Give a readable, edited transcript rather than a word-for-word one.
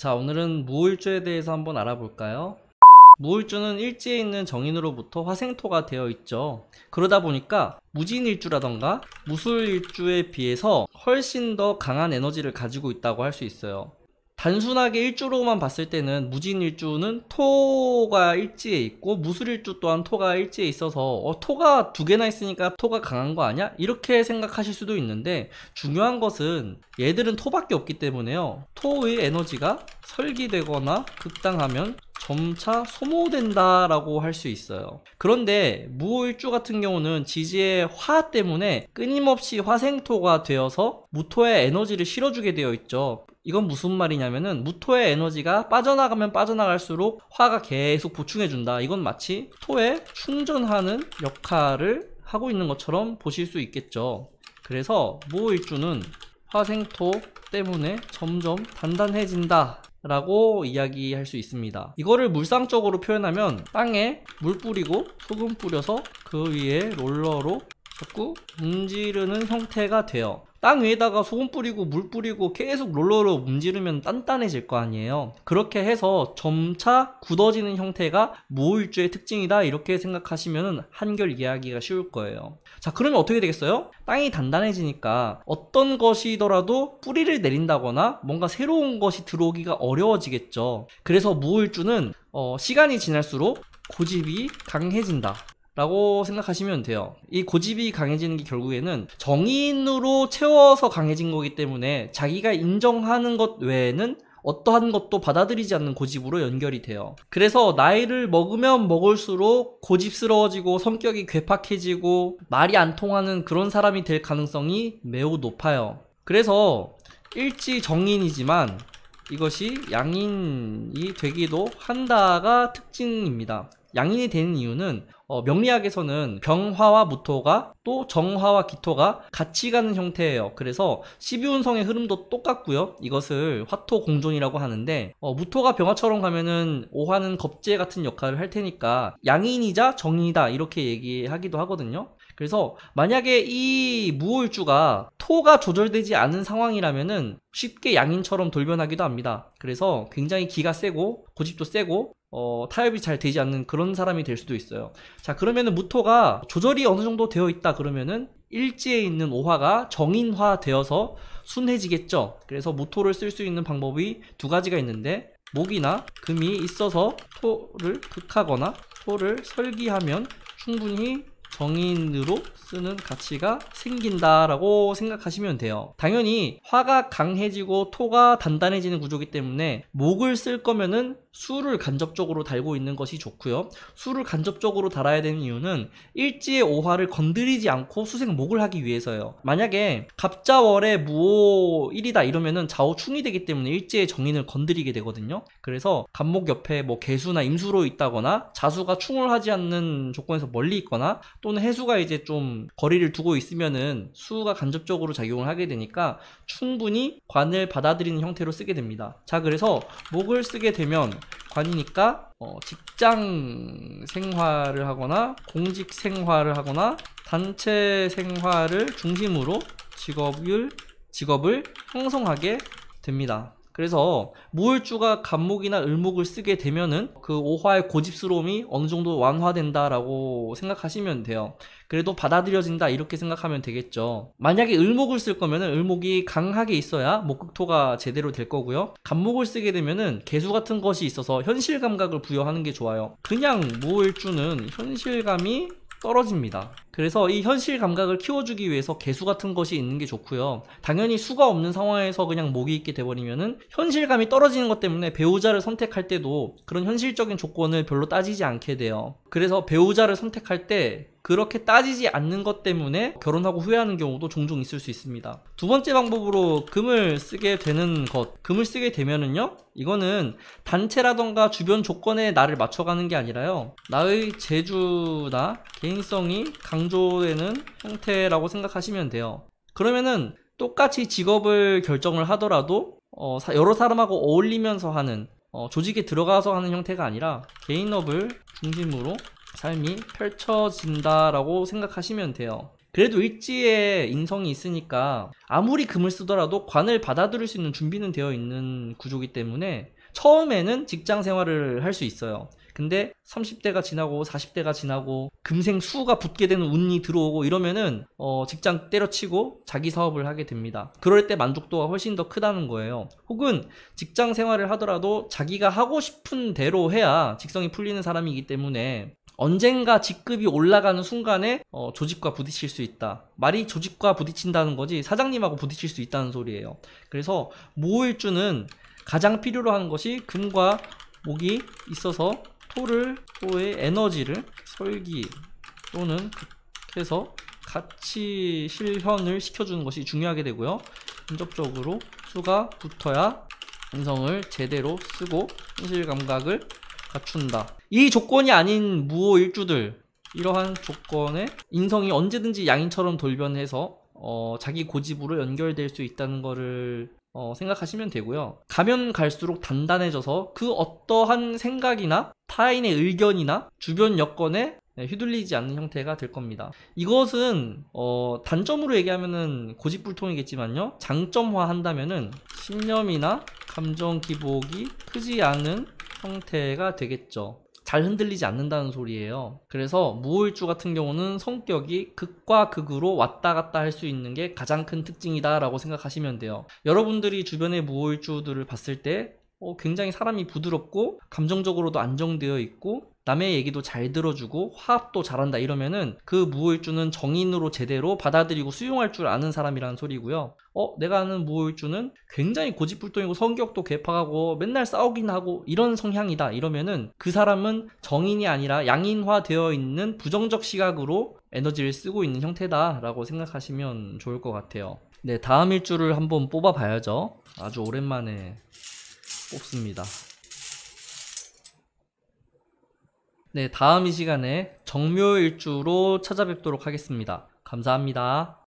자, 오늘은 무호일주에 대해서 한번 알아볼까요? 무호일주는 일지에 있는 정인으로부터 화생토가 되어 있죠. 그러다 보니까 무진일주라던가 무술일주에 비해서 훨씬 더 강한 에너지를 가지고 있다고 할 수 있어요. 단순하게 일주로만 봤을 때는 무진일주는 토가 일지에 있고 무술일주 또한 토가 일지에 있어서 토가 두 개나 있으니까 토가 강한 거 아니야? 이렇게 생각하실 수도 있는데, 중요한 것은 얘들은 토밖에 없기 때문에요, 토의 에너지가 설기되거나 극당하면 점차 소모된다 라고 할 수 있어요. 그런데 무호일주 같은 경우는 지지의 화 때문에 끊임없이 화생토가 되어서 무토의 에너지를 실어주게 되어 있죠. 이건 무슨 말이냐면은, 무토의 에너지가 빠져나가면 빠져나갈수록 화가 계속 보충해준다. 이건 마치 토에 충전하는 역할을 하고 있는 것처럼 보실 수 있겠죠. 그래서 무호일주는 화생토 때문에 점점 단단해진다 라고 이야기할 수 있습니다. 이거를 물상적으로 표현하면, 땅에 물 뿌리고 소금 뿌려서 그 위에 롤러로 자꾸 문지르는 형태가 돼요. 땅 위에다가 소금 뿌리고 물 뿌리고 계속 롤러로 문지르면 단단해질 거 아니에요. 그렇게 해서 점차 굳어지는 형태가 무호일주의 특징이다, 이렇게 생각하시면 한결 이해하기가 쉬울 거예요. 자, 그러면 어떻게 되겠어요? 땅이 단단해지니까 어떤 것이더라도 뿌리를 내린다거나 뭔가 새로운 것이 들어오기가 어려워지겠죠. 그래서 무호일주는 시간이 지날수록 고집이 강해진다 라고 생각하시면 돼요. 이 고집이 강해지는 게 결국에는 정인으로 채워서 강해진 거기 때문에 자기가 인정하는 것 외에는 어떠한 것도 받아들이지 않는 고집으로 연결이 돼요. 그래서 나이를 먹으면 먹을수록 고집스러워지고 성격이 괴팍해지고 말이 안 통하는 그런 사람이 될 가능성이 매우 높아요. 그래서 일지 정인이지만 이것이 양인이 되기도 한다가 특징입니다. 양인이 되는 이유는 명리학에서는 병화와 무토가 또 정화와 기토가 같이 가는 형태예요. 그래서 12운성의 흐름도 똑같고요. 이것을 화토 공존이라고 하는데, 무토가 병화처럼 가면은 오화는 겁재 같은 역할을 할 테니까 양인이자 정인이다, 이렇게 얘기하기도 하거든요. 그래서 만약에 이 무호일주가 토가 조절되지 않은 상황이라면은 쉽게 양인처럼 돌변하기도 합니다. 그래서 굉장히 기가 세고 고집도 세고 타협이 잘 되지 않는 그런 사람이 될 수도 있어요. 자, 그러면은 무토가 조절이 어느 정도 되어 있다 그러면은 일지에 있는 오화가 정인화 되어서 순해지겠죠. 그래서 무토를 쓸 수 있는 방법이 두 가지가 있는데, 목이나 금이 있어서 토를 극하거나 토를 설기하면 충분히 정인으로 쓰는 가치가 생긴다라고 생각하시면 돼요. 당연히 화가 강해지고 토가 단단해지는 구조이기 때문에 목을 쓸 거면은 수를 간접적으로 달고 있는 것이 좋고요. 수를 간접적으로 달아야 되는 이유는 일지의 오화를 건드리지 않고 수생 목을 하기 위해서요. 만약에 갑자월에 무호 1이다 이러면은 좌우충이 되기 때문에 일지의 정인을 건드리게 되거든요. 그래서 갑목 옆에 뭐 개수나 임수로 있다거나 자수가 충을 하지 않는 조건에서 멀리 있거나 또는 해수가 이제 좀 거리를 두고 있으면은 수가 간접적으로 작용을 하게 되니까 충분히 관을 받아들이는 형태로 쓰게 됩니다. 자, 그래서 목을 쓰게 되면 관이니까 직장 생활을 하거나 공직 생활을 하거나 단체 생활을 중심으로 직업을 형성하게 됩니다. 그래서 무호일주가 갑목이나 을목을 쓰게 되면은 그 오화의 고집스러움이 어느 정도 완화된다라고 생각하시면 돼요. 그래도 받아들여진다, 이렇게 생각하면 되겠죠. 만약에 을목을 쓸 거면은 을목이 강하게 있어야 목극토가 제대로 될 거고요. 갑목을 쓰게 되면은 개수 같은 것이 있어서 현실 감각을 부여하는 게 좋아요. 그냥 무호일주는 현실감이 떨어집니다. 그래서 이 현실 감각을 키워주기 위해서 개수 같은 것이 있는 게 좋고요. 당연히 수가 없는 상황에서 그냥 목이 있게 돼버리면은 현실감이 떨어지는 것 때문에 배우자를 선택할 때도 그런 현실적인 조건을 별로 따지지 않게 돼요. 그래서 배우자를 선택할 때 그렇게 따지지 않는 것 때문에 결혼하고 후회하는 경우도 종종 있을 수 있습니다. 두 번째 방법으로 금을 쓰게 되는 것, 금을 쓰게 되면은요, 이거는 단체라던가 주변 조건에 나를 맞춰가는 게 아니라요, 나의 재주나 개인성이 강조되는 형태라고 생각하시면 돼요. 그러면은 똑같이 직업을 결정을 하더라도 여러 사람하고 어울리면서 하는, 조직에 들어가서 하는 형태가 아니라 개인업을 중심으로 삶이 펼쳐진다라고 생각하시면 돼요. 그래도 일지에 인성이 있으니까 아무리 금을 쓰더라도 관을 받아들일 수 있는 준비는 되어 있는 구조이기 때문에 처음에는 직장 생활을 할 수 있어요. 근데 30대가 지나고 40대가 지나고 금생 수가 붙게 되는 운이 들어오고 이러면은 직장 때려치고 자기 사업을 하게 됩니다. 그럴 때 만족도가 훨씬 더 크다는 거예요. 혹은 직장 생활을 하더라도 자기가 하고 싶은 대로 해야 직성이 풀리는 사람이기 때문에 언젠가 직급이 올라가는 순간에 조직과 부딪힐 수 있다. 말이 조직과 부딪힌다는 거지 사장님하고 부딪힐 수 있다는 소리예요. 그래서 모일주는 가장 필요로 하는 것이 금과 목이 있어서 토의 에너지를 설기 또는 극해서 같이 실현을 시켜주는 것이 중요하게 되고요. 간접적으로 수가 붙어야 인성을 제대로 쓰고 현실 감각을 갖춘다. 이 조건이 아닌 무호일주들, 이러한 조건에 인성이 언제든지 양인처럼 돌변해서 자기 고집으로 연결될 수 있다는 거를 생각하시면 되고요. 가면 갈수록 단단해져서 그 어떠한 생각이나 타인의 의견이나 주변 여건에 휘둘리지 않는 형태가 될 겁니다. 이것은 단점으로 얘기하면은 고집불통이겠지만요, 장점화 한다면은 신념이나 감정 기복이 크지 않은 형태가 되겠죠. 잘 흔들리지 않는다는 소리예요. 그래서 무호일주 같은 경우는 성격이 극과 극으로 왔다 갔다 할 수 있는 게 가장 큰 특징이다 라고 생각하시면 돼요. 여러분들이 주변의 무호일주들을 봤을 때 굉장히 사람이 부드럽고 감정적으로도 안정되어 있고 남의 얘기도 잘 들어주고 화합도 잘한다 이러면은 그 무호일주는 정인으로 제대로 받아들이고 수용할 줄 아는 사람이라는 소리고요. 내가 아는 무호일주는 굉장히 고집불통이고 성격도 괴팍하고 맨날 싸우긴 하고 이런 성향이다 이러면은 그 사람은 정인이 아니라 양인화 되어 있는 부정적 시각으로 에너지를 쓰고 있는 형태다 라고 생각하시면 좋을 것 같아요. 네, 다음 일주를 한번 뽑아 봐야죠. 아주 오랜만에 뽑습니다. 네, 다음 이 시간에 정묘일주로 찾아뵙도록 하겠습니다. 감사합니다.